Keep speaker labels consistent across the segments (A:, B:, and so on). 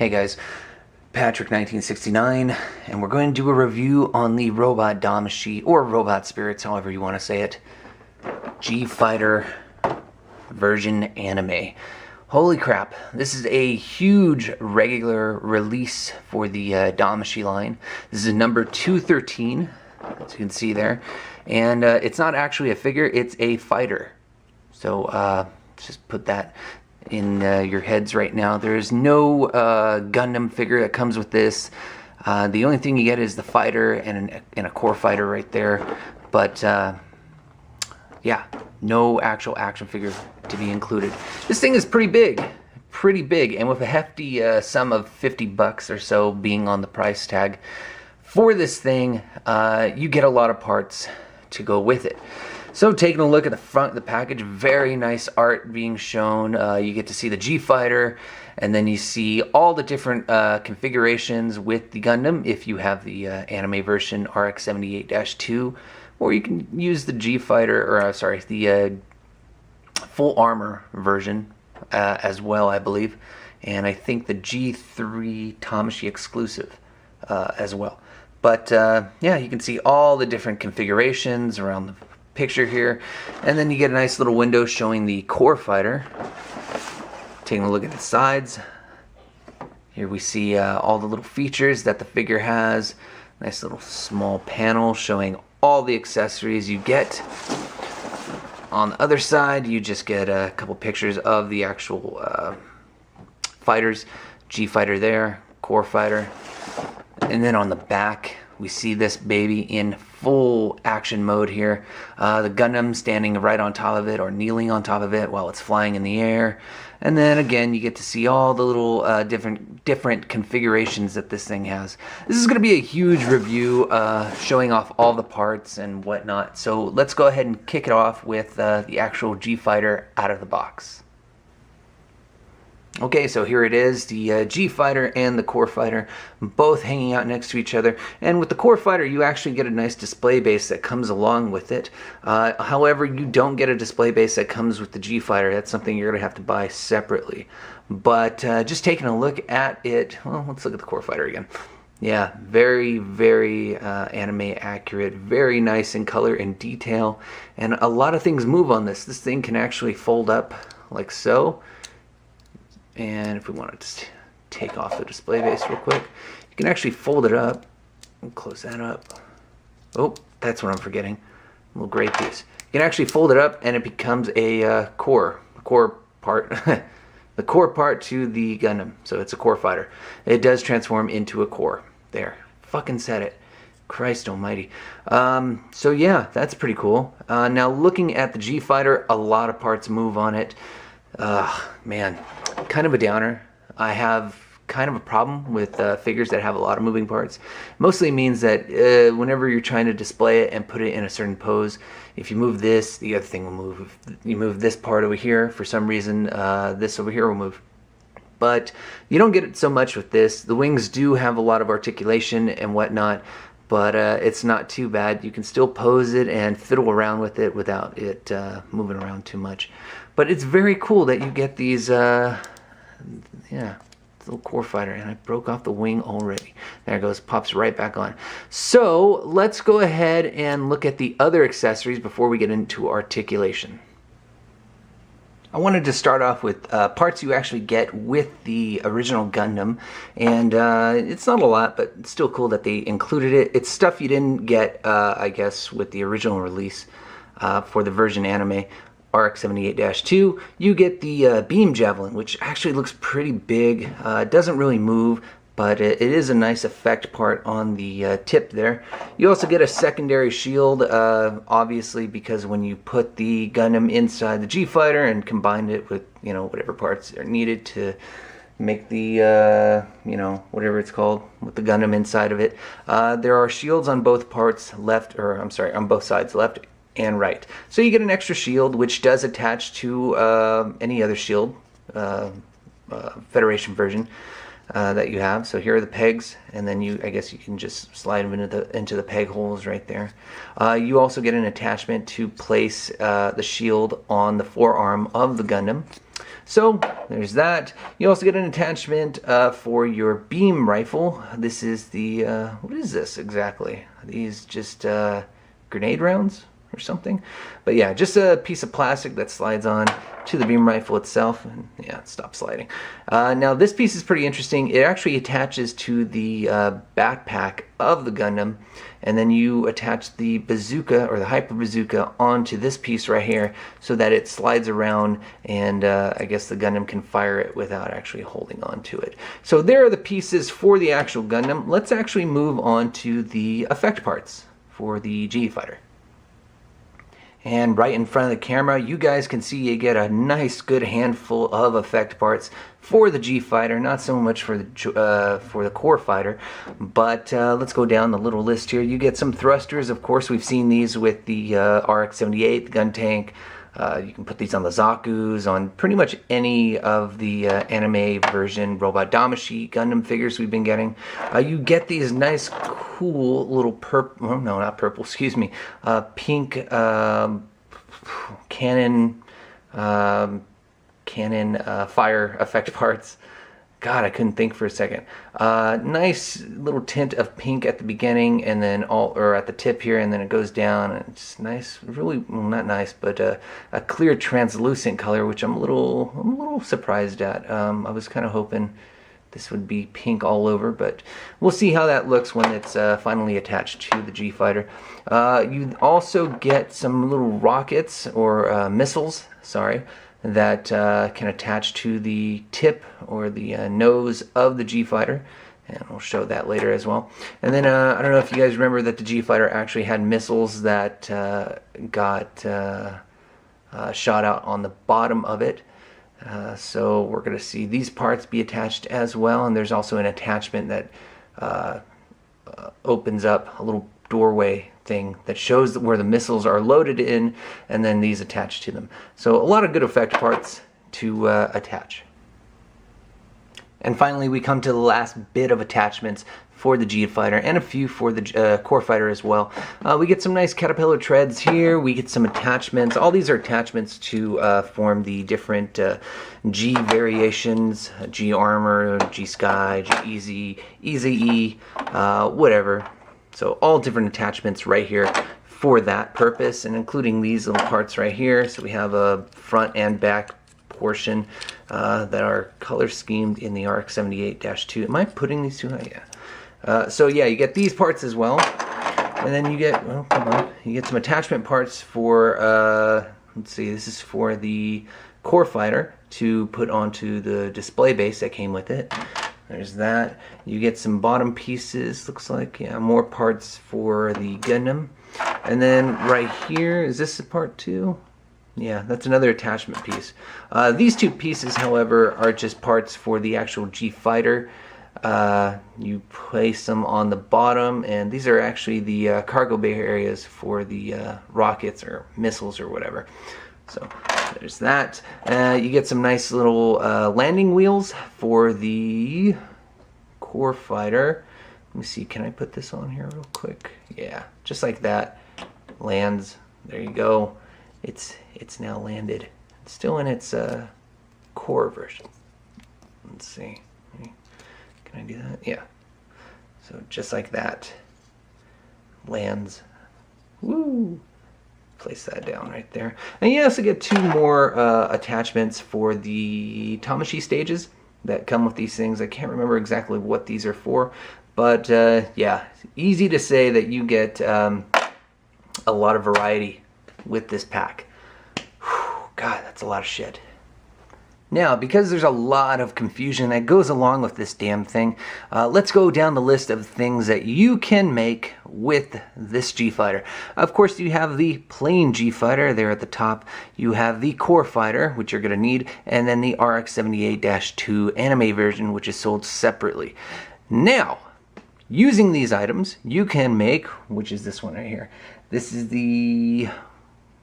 A: Hey guys, Patrick 1969, and we're going to do a review on the robot Damashii, or robot spirits, however you want to say it, G-Fighter version anime. Holy crap, this is a huge regular release for the Damashii line. This is number 213, as you can see there, and it's not actually a figure, it's a fighter. So just put that in your heads right now. There's no Gundam figure that comes with this. The only thing you get is the fighter and a core fighter right there, but yeah, no actual action figure to be included. This thing is pretty big, and with a hefty sum of $50 or so being on the price tag for this thing, you get a lot of parts to go with it. So taking a look at the front of the package, very nice art being shown. You get to see the G-Fighter, and then you see all the different configurations with the Gundam if you have the anime version RX-78-2, or you can use the G-Fighter, or sorry, the full armor version as well, I believe. And I think the G3 Damashii exclusive as well. But yeah, you can see all the different configurations around the picture here, and then you get a nice little window showing the core fighter. Taking a look at the sides, here we see all the little features that the figure has. Nice little small panel showing all the accessories you get. On the other side, you just get a couple pictures of the actual fighters. G-Fighter there, core fighter, and then on the back we see this baby in full action mode here. The Gundam standing right on top of it or kneeling on top of it while it's flying in the air. And then again, you get to see all the little different configurations that this thing has. This is going to be a huge review showing off all the parts and whatnot. So let's go ahead and kick it off with the actual G-Fighter out of the box. Okay, so here it is, the G-Fighter and the core fighter both hanging out next to each other. And with the core fighter, you actually get a nice display base that comes along with it. However, you don't get a display base that comes with the G-Fighter. That's something you're going to have to buy separately. But just taking a look at it, well, let's look at the core fighter again. Yeah, very, very anime accurate, very nice in color and detail. And a lot of things move on this. This thing can actually fold up like so. And if we want to take off the display base real quick, you can actually fold it up. We'll close that up. Oh, that's what I'm forgetting. A little gray piece. You can actually fold it up and it becomes a core part. The core part to the Gundam. So it's a core fighter. It does transform into a core. There. Fucking said it. Christ almighty. So yeah, that's pretty cool. Now looking at the G-Fighter, a lot of parts move on it. Man, kind of a downer. I have kind of a problem with figures that have a lot of moving parts. Mostly means that whenever you're trying to display it and put it in a certain pose, if you move this, the other thing will move. If you move this part over here, for some reason, this over here will move. But you don't get it so much with this. The wings do have a lot of articulation and whatnot, but it's not too bad. You can still pose it and fiddle around with it without it moving around too much. But it's very cool that you get these, yeah, little core fighter, and I broke off the wing already. There it goes, pops right back on. So let's go ahead and look at the other accessories before we get into articulation. I wanted to start off with parts you actually get with the original Gundam, and it's not a lot, but it's still cool that they included it. It's stuff you didn't get, I guess, with the original release for the version anime. RX-78-2, you get the beam Javelin, which actually looks pretty big. It doesn't really move, but it is a nice effect part on the tip there. You also get a secondary shield, obviously, because when you put the Gundam inside the G-Fighter and combine it with, you know, whatever parts are needed to make the, you know, whatever it's called, with the Gundam inside of it, there are shields on both parts, on both sides, left and right. So you get an extra shield, which does attach to any other shield, Federation version that you have. So here are the pegs, and then I guess you can just slide them into the peg holes right there. You also get an attachment to place the shield on the forearm of the Gundam. So there's that. You also get an attachment for your beam rifle. This is the, what is this exactly? Are these just grenade rounds or something? But yeah, just a piece of plastic that slides on to the beam rifle itself, and yeah, it stopped sliding. Now this piece is pretty interesting. It actually attaches to the backpack of the Gundam, and then you attach the bazooka or the hyper bazooka onto this piece right here so that it slides around, and I guess the Gundam can fire it without actually holding on to it. So there are the pieces for the actual Gundam. Let's actually move on to the effect parts for the GE fighter. And right in front of the camera, you guys can see you get a nice good handful of effect parts for the G fighter, not so much for the core fighter, but let's go down the little list here. You get some thrusters. Of course, we've seen these with the RX-78, the gun tank. You can put these on the Zaku's, on pretty much any of the A.N.I.M.E version Robot Damashii Gundam figures we've been getting. You get these nice, cool little purple, oh, no, not purple, excuse me, pink cannon fire effect parts. God, I couldn't think for a second. Nice little tint of pink at the beginning, and then at the tip here, and then it goes down, and it's nice, really, well, not nice, but a clear translucent color, which I'm a little surprised at. I was kind of hoping this would be pink all over, but we'll see how that looks when it's finally attached to the G fighter. You also get some little rockets or missiles, sorry, that can attach to the tip or the nose of the G fighter, and we'll show that later as well. And then I don't know if you guys remember that the G fighter actually had missiles that got shot out on the bottom of it. So we're going to see these parts be attached as well, and there's also an attachment that opens up a little doorway thing that shows where the missiles are loaded in, and then these attached to them. So a lot of good effect parts to attach. And finally, we come to the last bit of attachments for the G fighter, and a few for the core fighter as well. We get some nice caterpillar treads here. We get some attachments. All these are attachments to form the different G variations: G armor, G sky, G easy, easy whatever. So all different attachments right here for that purpose, and including these little parts right here. So we have a front and back portion that are color schemed in the RX-78-2. Am I putting these two? Yeah. So yeah, you get these parts as well, and then you get, well, come on, you get some attachment parts for, let's see, this is for the core fighter to put onto the display base that came with it. There's that. You get some bottom pieces, looks like, yeah, more parts for the Gundam. And then right here, is this a part too? Yeah, that's another attachment piece. These two pieces, however, are just parts for the actual G fighter. You place them on the bottom, and these are actually the cargo bay areas for the rockets or missiles or whatever. So there's that. You get some nice little landing wheels for the core fighter. Let me see, can I put this on here real quick? Yeah, just like that. Lands. There you go. It's now landed. It's still in its core version. Let's see. Can I do that? Yeah. So just like that. Lands. Woo! Place that down right there. And you also get two more attachments for the Damashii stages that come with these things. I can't remember exactly what these are for, but yeah, easy to say that you get a lot of variety with this pack. Whew, God, that's a lot of shit. Now, because there's a lot of confusion that goes along with this damn thing, let's go down the list of things that you can make with this G fighter. Of course, you have the plain G fighter there at the top. You have the core fighter, which you're going to need, and then the RX-78-2 A.N.I.M.E version, which is sold separately. Now, using these items, you can make, which is this one right here. This is the...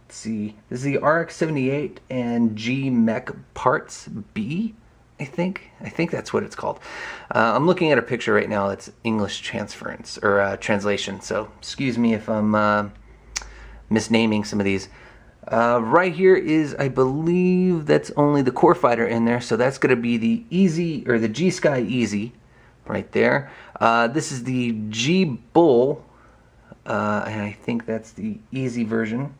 A: see, this is the RX-78 and G-Mech Parts B, I think that's what it's called. I'm looking at a picture right now. It's English transference or translation, so excuse me if I'm misnaming some of these. Right here is, I believe that's only the core fighter in there, so that's going to be the Easy, or the G-Sky Easy, right there. This is the G-Bull, and I think that's the Easy version.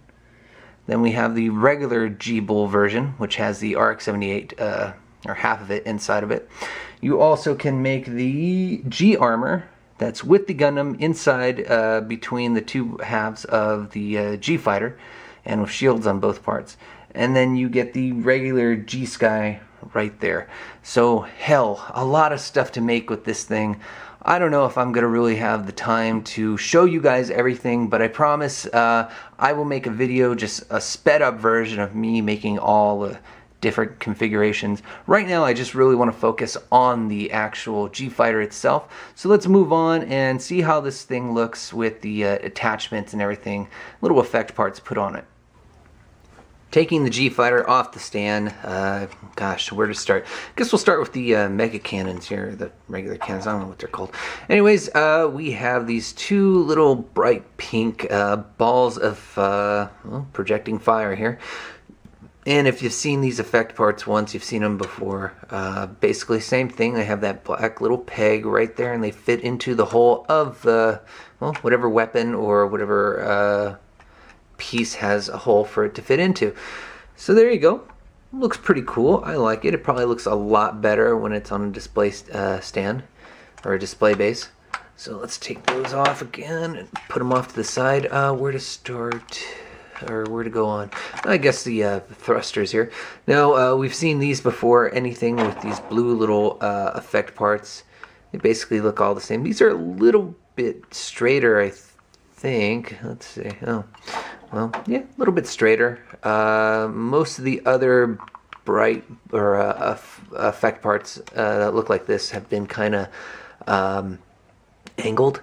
A: Then we have the regular G-Bull version, which has the RX-78, or half of it inside of it. You also can make the G-Armor, that's with the Gundam inside between the two halves of the G-Fighter, and with shields on both parts. And then you get the regular G-Sky right there. So hell, a lot of stuff to make with this thing. I don't know if I'm gonna really have the time to show you guys everything, but I promise I will make a video, just a sped up version of me making all the different configurations. Right now I just really want to focus on the actual G-Fighter itself. So let's move on and see how this thing looks with the attachments and everything, little effect parts put on it. Taking the G-Fighter off the stand, gosh, where to start? I guess we'll start with the mega cannons here, the regular cannons, I don't know what they're called. Anyways, we have these two little bright pink balls of well, projecting fire here. And if you've seen these effect parts once, you've seen them before. Basically same thing, they have that black little peg right there, and they fit into the hole of, well, whatever weapon or whatever piece has a hole for it to fit into. So there you go. Looks pretty cool. I like it. It probably looks a lot better when it's on a display stand or a display base. So let's take those off again and put them off to the side. Where to start or where to go on? I guess the thrusters here. Now we've seen these before. Anything with these blue little effect parts, they basically look all the same. These are a little bit straighter, I think. Let's see. Oh, well, yeah, a little bit straighter. Most of the other bright or effect parts that look like this have been kind of angled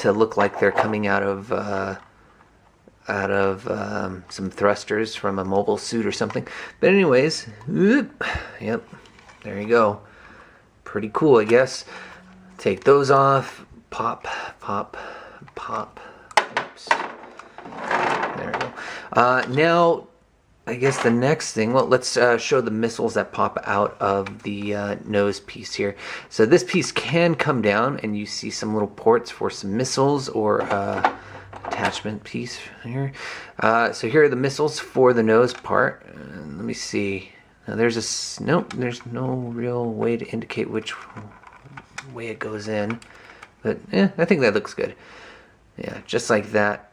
A: to look like they're coming out of some thrusters from a mobile suit or something. But anyways, yep, there you go. Pretty cool, I guess. Take those off. Pop, pop, pop. Oops. There we go. Now, I guess the next thing, well, let's show the missiles that pop out of the nose piece here. So this piece can come down, and you see some little ports for some missiles or attachment piece here. So here are the missiles for the nose part. Let me see. Now there's nope, there's no real way to indicate which way it goes in. But I think that looks good. Yeah, just like that.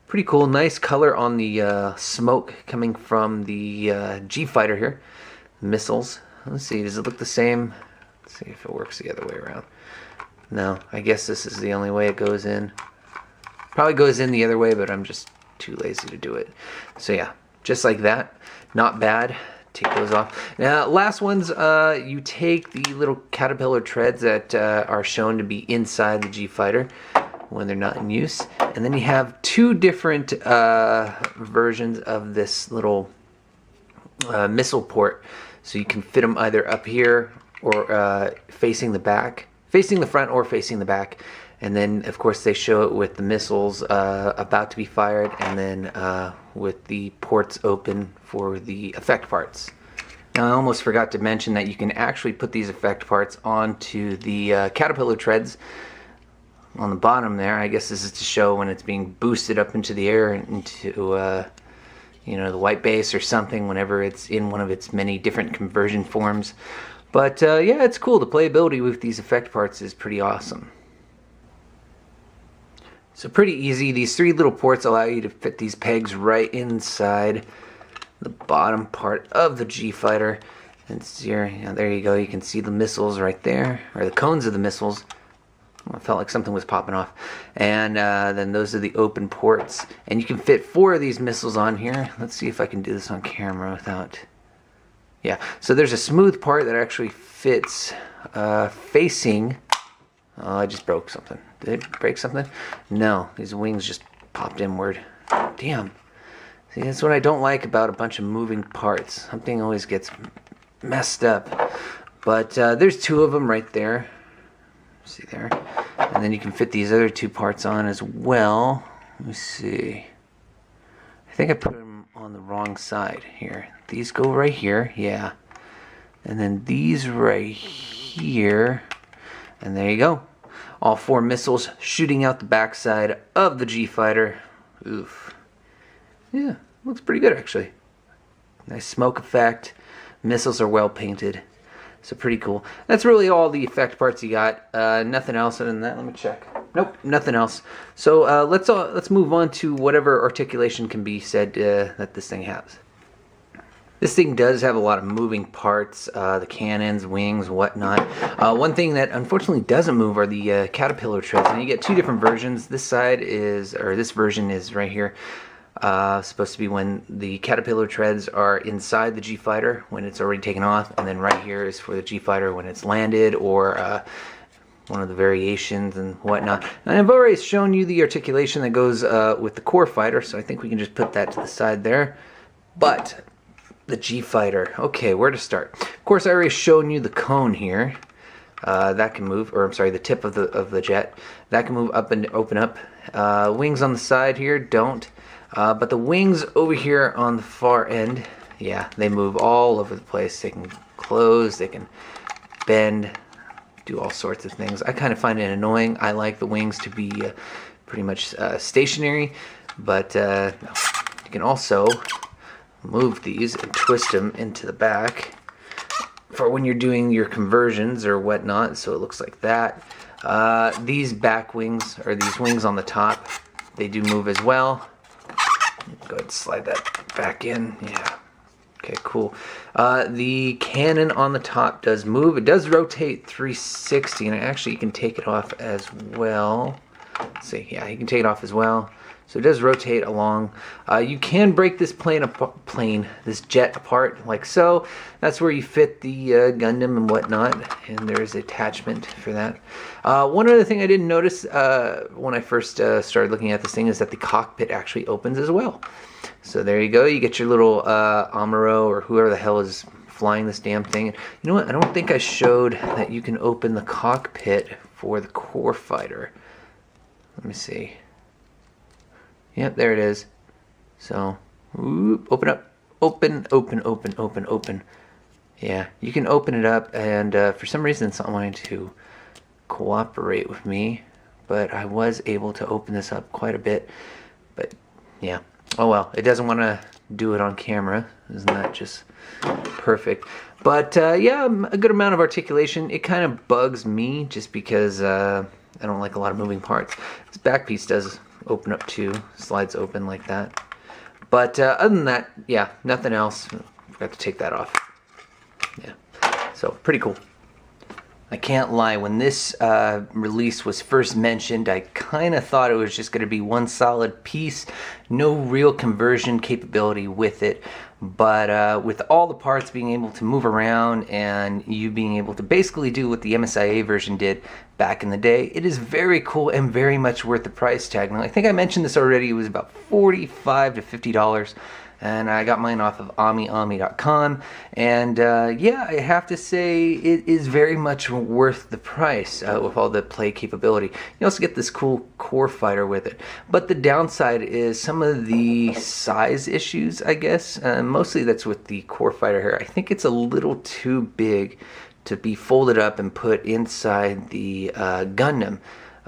A: Pretty cool, nice color on the smoke coming from the G-Fighter here. Missiles. Let's see, does it look the same? Let's see if it works the other way around. No, I guess this is the only way it goes in. Probably goes in the other way, but I'm just too lazy to do it. So yeah, just like that. Not bad. Take those off. Now, last ones, you take the little caterpillar treads that are shown to be inside the G-Fighter when they're not in use. And then you have two different versions of this little missile port. So you can fit them either up here or facing the back, facing the front or facing the back. And then, of course, they show it with the missiles about to be fired, and then with the ports open for the effect parts. Now, I almost forgot to mention that you can actually put these effect parts onto the caterpillar treads on the bottom there. I guess this is to show when it's being boosted up into the air into you know, the white base or something, whenever it's in one of its many different conversion forms. But yeah, it's cool. The playability with these effect parts is pretty awesome. So pretty easy. These three little ports allow you to fit these pegs right inside the bottom part of the G-Fighter. And here, there you go. You can see the missiles right there, or the cones of the missiles. I felt like something was popping off. And then those are the open ports. And you can fit 4 of these missiles on here. Let's see if I can do this on camera without... Yeah, so there's a smooth part that actually fits facing... Oh, I just broke something. Did it break something? No, these wings just popped inward. Damn. See, that's what I don't like about a bunch of moving parts. Something always gets messed up. But there's 2 of them right there. See there? And then you can fit these other 2 parts on as well. Let me see. I think I put them them on the wrong side here. These go right here, yeah. And then these right here. And there you go. All 4 missiles shooting out the backside of the G-Fighter. Oof. Yeah, looks pretty good actually. Nice smoke effect. Missiles are well painted. So pretty cool. That's really all the effect parts you got. Nothing else other than that. Let me check. Nope, nothing else. So let's move on to whatever articulation can be said that this thing has. This thing does have a lot of moving parts, the cannons, wings, whatnot. One thing that unfortunately doesn't move are the caterpillar treads. And you get 2 different versions. This side is, or this version is right here. Supposed to be when the caterpillar treads are inside the G-Fighter when it's already taken off, and then right here is for the G-Fighter when it's landed, or one of the variations and whatnot. And I've already shown you the articulation that goes with the core fighter, so I think we can just put that to the side there. But the G-Fighter, okay, where to start? Of course, I already shown you the cone here. That can move, or I'm sorry, the tip of the jet. That can move up and open up. Wings on the side here don't. But the wings over here on the far end, yeah, they move all over the place. They can close, they can bend, do all sorts of things. I kind of find it annoying. I like the wings to be pretty much stationary, but you can also move these and twist them into the back for when you're doing your conversions or whatnot, so it looks like that. These back wings, or these wings on the top, they do move as well. Go ahead and slide that back in. Yeah. Okay, cool. The cannon on the top does move. It does rotate 360, and actually you can take it off as well. Let's see. Yeah, you can take it off as well. So it does rotate along. You can break this this jet apart like so. That's where you fit the Gundam and whatnot, and there's an attachment for that. One other thing I didn't notice when I first started looking at this thing is that the cockpit actually opens as well. So there you go. You get your little Amuro or whoever the hell is flying this damn thing. You know what? I don't think I showed that you can open the cockpit for the core fighter. Let me see. Yep, there it is. So, whoop, open up. Open, open, open, open, open. Yeah, you can open it up, and for some reason it's not wanting to cooperate with me, but I was able to open this up quite a bit. But, yeah. Oh well, it doesn't want to do it on camera. Isn't that just perfect? But, yeah, a good amount of articulation. It kind of bugs me just because I don't like a lot of moving parts. This back piece does open up too, slides open like that. But other than that, yeah, nothing else. Forgot to take that off. Yeah, so pretty cool. I can't lie, when this release was first mentioned, I kind of thought it was just going to be one solid piece, no real conversion capability with it. But with all the parts being able to move around and you being able to basically do what the MSIA version did back in the day, it is very cool and very much worth the price tag. Now, I think I mentioned this already, it was about $45 to $50. And I got mine off of A.N.I.M.E.com, and yeah, I have to say it is very much worth the price with all the play capability. You also get this cool core fighter with it, but the downside is some of the size issues, I guess. Mostly that's with the core fighter here. I think it's a little too big to be folded up and put inside the Gundam.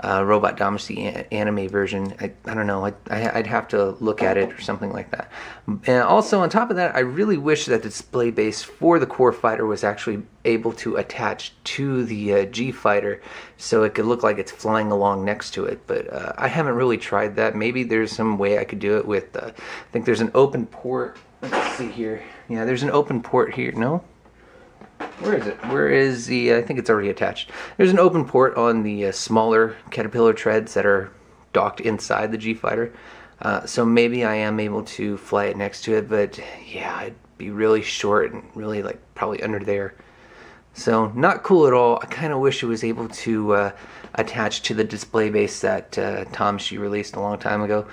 A: Robot Damashii A.N.I.M.E. version. I don't know. I'd have to look at it or something like that. And also on top of that, I really wish that the display base for the core fighter was actually able to attach to the G-Fighter so it could look like it's flying along next to it. But I haven't really tried that. Maybe there's some way I could do it with, I think there's an open port. Let's see here. Yeah, there's an open port here. No? Where is it? Where is the, I think it's already attached. There's an open port on the smaller Caterpillar treads that are docked inside the G-Fighter. So maybe I am able to fly it next to it, but yeah, it'd be really short and really like probably under there. So not cool at all. I kind of wish it was able to attach to the display base that Damashii released a long time ago.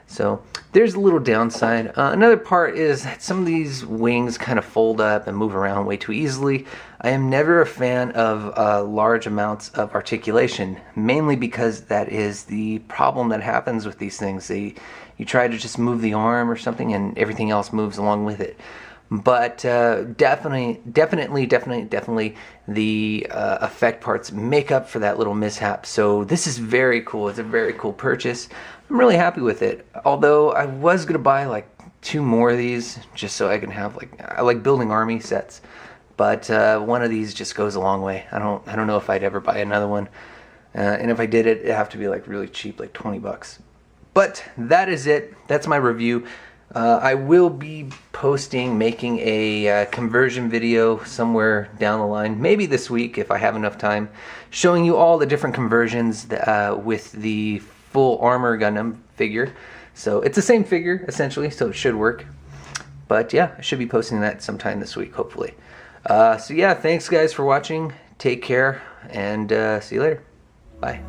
A: So there's a little downside. Another part is that some of these wings kind of fold up and move around way too easily. I am never a fan of large amounts of articulation, mainly because that is the problem that happens with these things. You try to just move the arm or something and everything else moves along with it. But definitely the effect parts make up for that little mishap. So this is very cool. It's a very cool purchase. I'm really happy with it. Although I was gonna buy like 2 more of these just so I can have I like building army sets. But one of these just goes a long way. I don't know if I'd ever buy another one. And if I did it'd have to be like really cheap, like 20 bucks. But that is it. That's my review. I will be making a conversion video somewhere down the line, maybe this week if I have enough time, showing you all the different conversions with the full armor Gundam figure. So it's the same figure essentially, so it should work. But yeah, I should be posting that sometime this week, hopefully. So yeah, thanks guys for watching. Take care, and see you later. Bye.